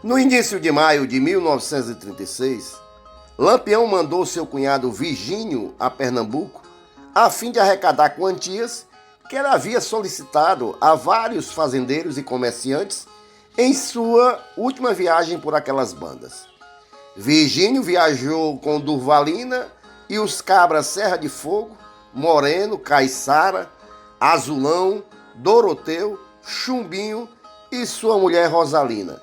No início de maio de 1936, Lampião mandou seu cunhado Virgínio a Pernambuco a fim de arrecadar quantias que ele havia solicitado a vários fazendeiros e comerciantes em sua última viagem por aquelas bandas. Virgínio viajou com Durvalina e os cabras Serra de Fogo, Moreno, Caiçara, Azulão, Doroteu, Chumbinho e sua mulher Rosalina,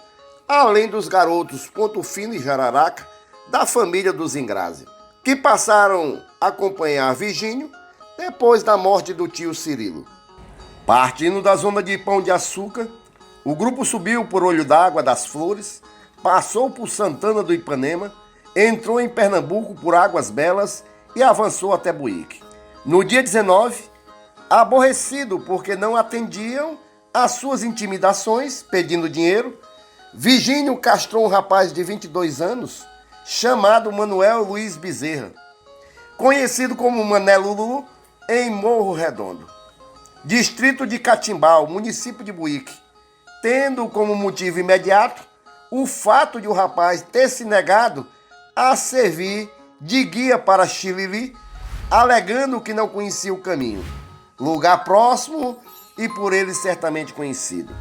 além dos garotos Ponto Fino e Jararaca, da família dos Ingrase, que passaram a acompanhar Virgínio depois da morte do tio Cirilo. Partindo da zona de Pão de Açúcar, o grupo subiu por Olho d'Água das Flores, passou por Santana do Ipanema, entrou em Pernambuco por Águas Belas e avançou até Buíque. No dia 19, aborrecido porque não atendiam às suas intimidações pedindo dinheiro, Virgínio castrou um rapaz de 22 anos chamado Manuel Luiz Bezerra, conhecido como Mané Lulu, em Morro Redondo, distrito de Catimbau, município de Buíque, tendo como motivo imediato o fato de o rapaz ter se negado a servir de guia para Xilili, alegando que não conhecia o caminho, lugar próximo e por ele certamente conhecido.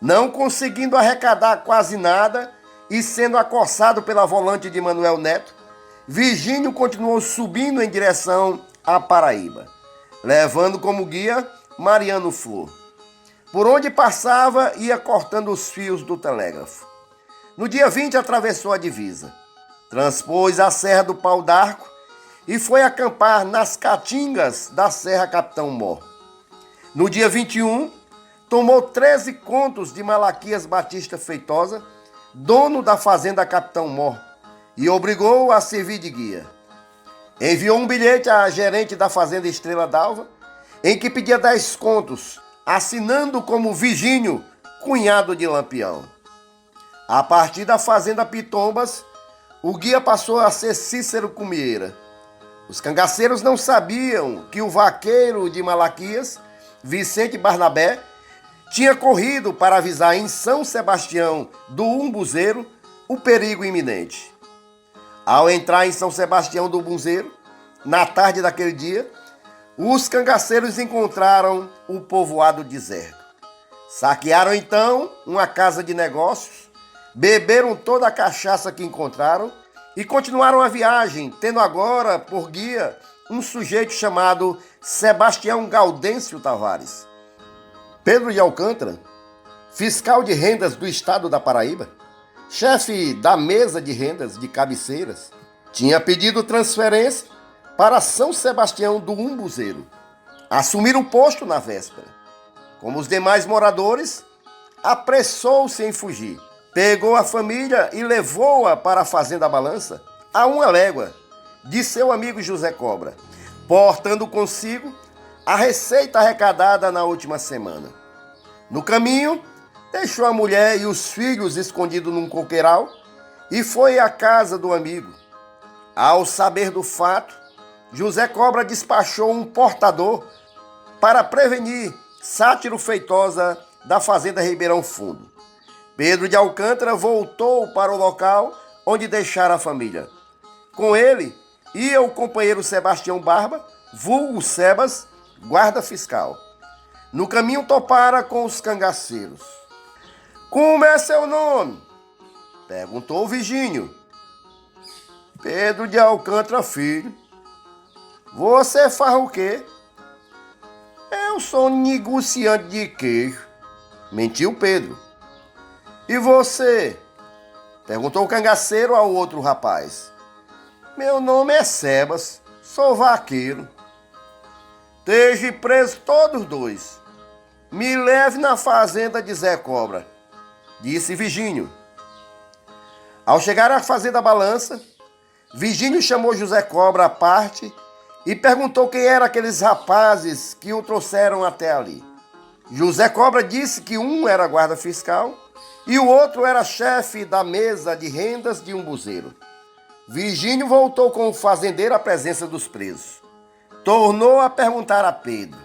Não conseguindo arrecadar quase nada e sendo acossado pela volante de Manuel Neto, Virgínio continuou subindo em direção à Paraíba, levando como guia Mariano Flor. Por onde passava, ia cortando os fios do telégrafo. No dia 20, atravessou a divisa, transpôs a Serra do Pau d'Arco e foi acampar nas caatingas da Serra Capitão Mor. No dia 21, tomou 13 contos de Malaquias Batista Feitosa, dono da fazenda Capitão Mor, e obrigou-o a servir de guia. Enviou um bilhete à gerente da fazenda Estrela d'Alva, em que pedia 10 contos, assinando como Virgínio, cunhado de Lampião. A partir da fazenda Pitombas, o guia passou a ser Cícero Cumieira. Os cangaceiros não sabiam que o vaqueiro de Malaquias, Vicente Barnabé, tinha corrido para avisar em São Sebastião do Umbuzeiro o perigo iminente. Ao entrar em São Sebastião do Umbuzeiro, na tarde daquele dia, os cangaceiros encontraram o povoado deserto. Saquearam então uma casa de negócios, beberam toda a cachaça que encontraram e continuaram a viagem, tendo agora por guia um sujeito chamado Sebastião Gaudêncio Tavares. Pedro de Alcântara, fiscal de rendas do estado da Paraíba, chefe da mesa de rendas de Cabeceiras, tinha pedido transferência para São Sebastião do Umbuzeiro. Assumir um posto na véspera. Como os demais moradores, apressou-se em fugir. Pegou a família e levou-a para a Fazenda Balança, a 1 légua, de seu amigo José Cobra, portando consigo a receita arrecadada na última semana. No caminho, deixou a mulher e os filhos escondidos num coqueiral e foi à casa do amigo. Ao saber do fato, José Cobra despachou um portador para prevenir Sátiro Feitosa da fazenda Ribeirão Fundo. Pedro de Alcântara voltou para o local onde deixara a família. Com ele ia o companheiro Sebastião Barba, vulgo Sebas, guarda fiscal. No caminho topara com os cangaceiros. Como é seu nome? Perguntou Virgínio. Pedro de Alcântara Filho. Você faz o quê? Eu sou negociante de queijo. Mentiu Pedro. E você? Perguntou o cangaceiro ao outro rapaz. Meu nome é Sebas, sou vaqueiro. Esteja preso todos dois. Me leve na fazenda de Zé Cobra, disse Virgínio. Ao chegar à fazenda Balança, Virgínio chamou José Cobra à parte e perguntou quem eram aqueles rapazes que o trouxeram até ali. José Cobra disse que um era guarda fiscal e o outro era chefe da mesa de rendas de Umbuzeiro. Virgínio voltou com o fazendeiro à presença dos presos. Tornou a perguntar a Pedro.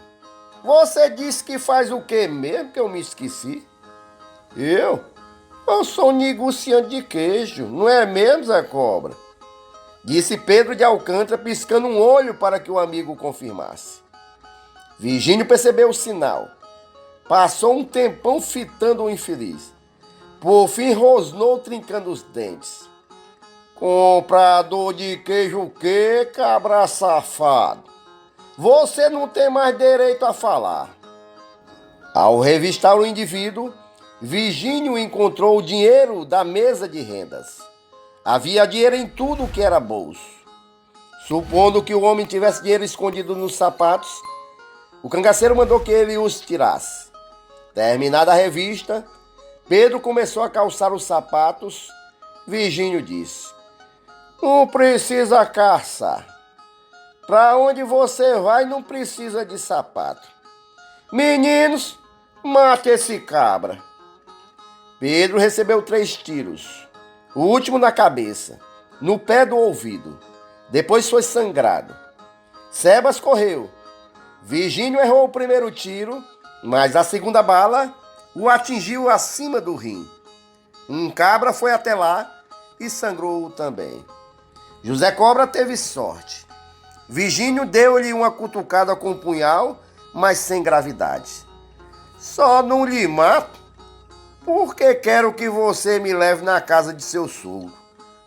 Você disse que faz o quê mesmo que eu me esqueci? Eu? Eu sou um negociante de queijo, não é mesmo, Zé Cobra? Disse Pedro de Alcântara, piscando um olho para que o amigo confirmasse. Virgínio percebeu o sinal. Passou um tempão fitando o infeliz. Por fim, rosnou, trincando os dentes. Comprador de queijo o quê, cabra safado? Você não tem mais direito a falar. Ao revistar o indivíduo, Virgínio encontrou o dinheiro da mesa de rendas. Havia dinheiro em tudo que era bolso. Supondo que o homem tivesse dinheiro escondido nos sapatos, o cangaceiro mandou que ele os tirasse. Terminada a revista, Pedro começou a calçar os sapatos. Virgínio disse: não precisa caçar. Para onde você vai não precisa de sapato. Meninos, mate esse cabra. Pedro recebeu 3 tiros. O último na cabeça, no pé do ouvido. Depois foi sangrado. Sebas correu. Virgínio errou o primeiro tiro, mas a segunda bala o atingiu acima do rim. Um cabra foi até lá e sangrou também. José Cobra teve sorte. Virgínio deu-lhe uma cutucada com o punhal, mas sem gravidade. Só não lhe mato porque quero que você me leve na casa de seu sogro,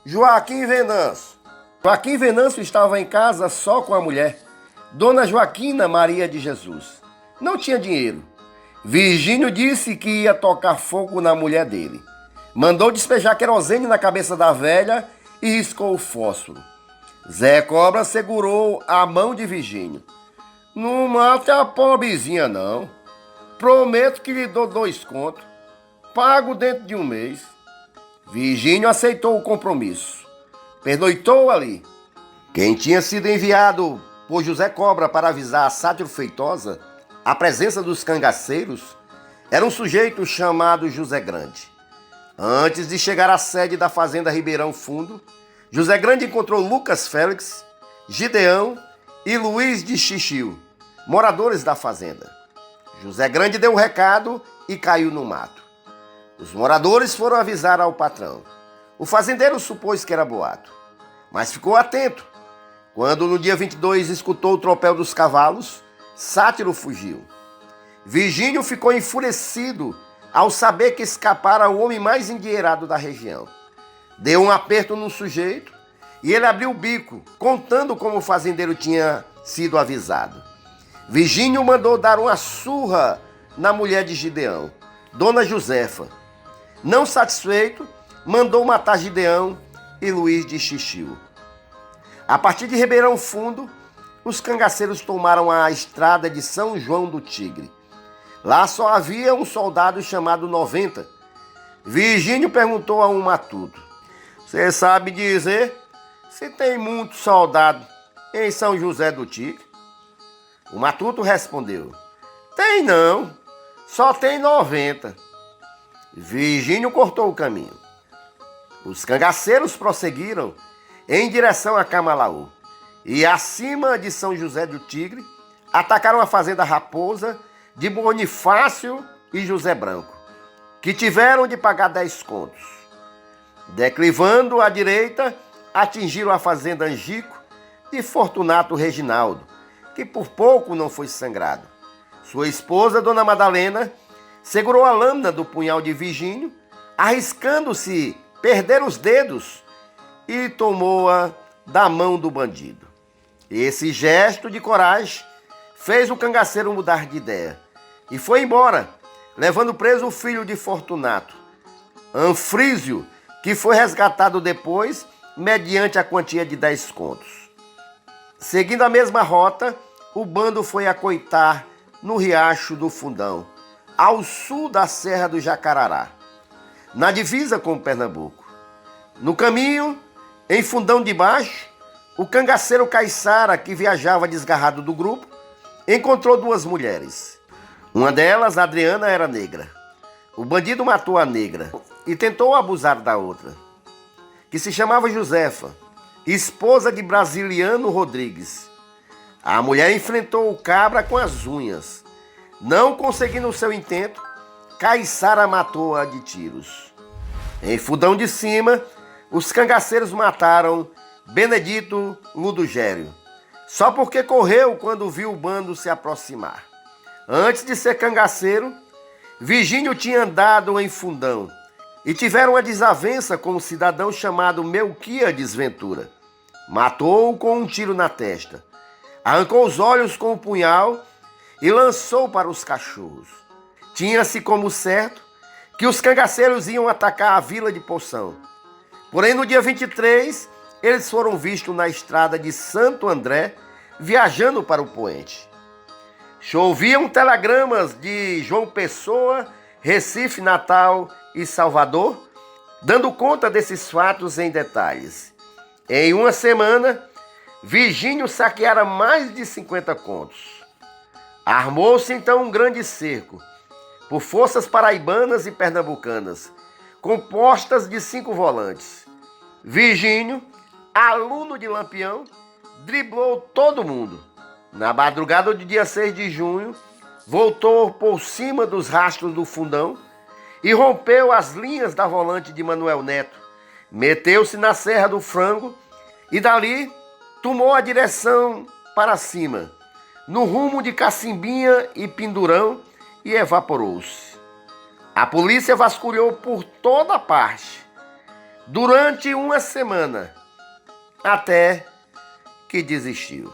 Joaquim Venâncio. Joaquim Venâncio estava em casa só com a mulher, Dona Joaquina Maria de Jesus. Não tinha dinheiro. Virgínio disse que ia tocar fogo na mulher dele. Mandou despejar querosene na cabeça da velha e riscou o fósforo. Zé Cobra segurou a mão de Virgínio. Não mate a pobrezinha, não. Prometo que lhe dou 2 contos. Pago dentro de um mês. Virgínio aceitou o compromisso. Pernoitou ali. Quem tinha sido enviado por José Cobra para avisar a Sátiro Feitosa a presença dos cangaceiros era um sujeito chamado José Grande. Antes de chegar à sede da fazenda Ribeirão Fundo, José Grande encontrou Lucas Félix, Gideão e Luiz de Xixiu, moradores da fazenda. José Grande deu um recado e caiu no mato. Os moradores foram avisar ao patrão. O fazendeiro supôs que era boato, mas ficou atento. Quando no dia 22 escutou o tropel dos cavalos, Sátiro fugiu. Virgínio ficou enfurecido ao saber que escapara o homem mais endinheirado da região. Deu um aperto no sujeito e ele abriu o bico, contando como o fazendeiro tinha sido avisado. Virgínio mandou dar uma surra na mulher de Gideão, Dona Josefa. Não satisfeito, mandou matar Gideão e Luiz de Xixiu. A partir de Ribeirão Fundo, os cangaceiros tomaram a estrada de São João do Tigre. Lá só havia um soldado chamado 90. Virgínio perguntou a um matuto: você sabe dizer se tem muito soldado em São José do Tigre? O matuto respondeu: tem não, só tem 90. Virgínio cortou o caminho. Os cangaceiros prosseguiram em direção a Camalaú e, acima de São José do Tigre, atacaram a fazenda Raposa de Bonifácio e José Branco, que tiveram de pagar 10 contos. Declivando à direita, atingiram a fazenda Angico de Fortunato Reginaldo, que por pouco não foi sangrado. Sua esposa, Dona Madalena, segurou a lâmina do punhal de Virgínio, arriscando-se perder os dedos, e tomou-a da mão do bandido. Esse gesto de coragem fez o cangaceiro mudar de ideia e foi embora, levando preso o filho de Fortunato, Anfrísio, que foi resgatado depois mediante a quantia de 10 contos. Seguindo a mesma rota, o bando foi acoitar no Riacho do Fundão, ao sul da Serra do Jacarará, na divisa com Pernambuco. No caminho, em Fundão de Baixo, o cangaceiro Caiçara, que viajava desgarrado do grupo, encontrou 2 mulheres. Uma delas, Adriana, era negra. O bandido matou a negra e tentou abusar da outra, que se chamava Josefa, esposa de Brasiliano Rodrigues. A mulher enfrentou o cabra com as unhas. Não conseguindo o seu intento, Caiçara matou-a de tiros. Em Fundão de Cima, os cangaceiros mataram Benedito Ludogério, só porque correu quando viu o bando se aproximar. Antes de ser cangaceiro, Virgínio tinha andado em Fundão e tiveram uma desavença com um cidadão chamado Melquiades Ventura. Matou-o com um tiro na testa, arrancou os olhos com o punhal e lançou para os cachorros. Tinha-se como certo que os cangaceiros iam atacar a vila de Poção. Porém, no dia 23, eles foram vistos na estrada de Santo André, viajando para o Poente. Choviam telegramas de João Pessoa, Recife, Natal e Salvador, dando conta desses fatos em detalhes. Em uma semana, Virgínio saqueara mais de 50 contos. Armou-se então um grande cerco, por forças paraibanas e pernambucanas, compostas de 5 volantes. Virgínio, aluno de Lampião, driblou todo mundo. Na madrugada do dia 6 de junho, voltou por cima dos rastros do Fundão e rompeu as linhas da volante de Manuel Neto. Meteu-se na Serra do Frango e dali tomou a direção para cima, no rumo de Cacimbinha e Pindurão, e evaporou-se. A polícia vasculhou por toda parte durante uma semana, até que desistiu.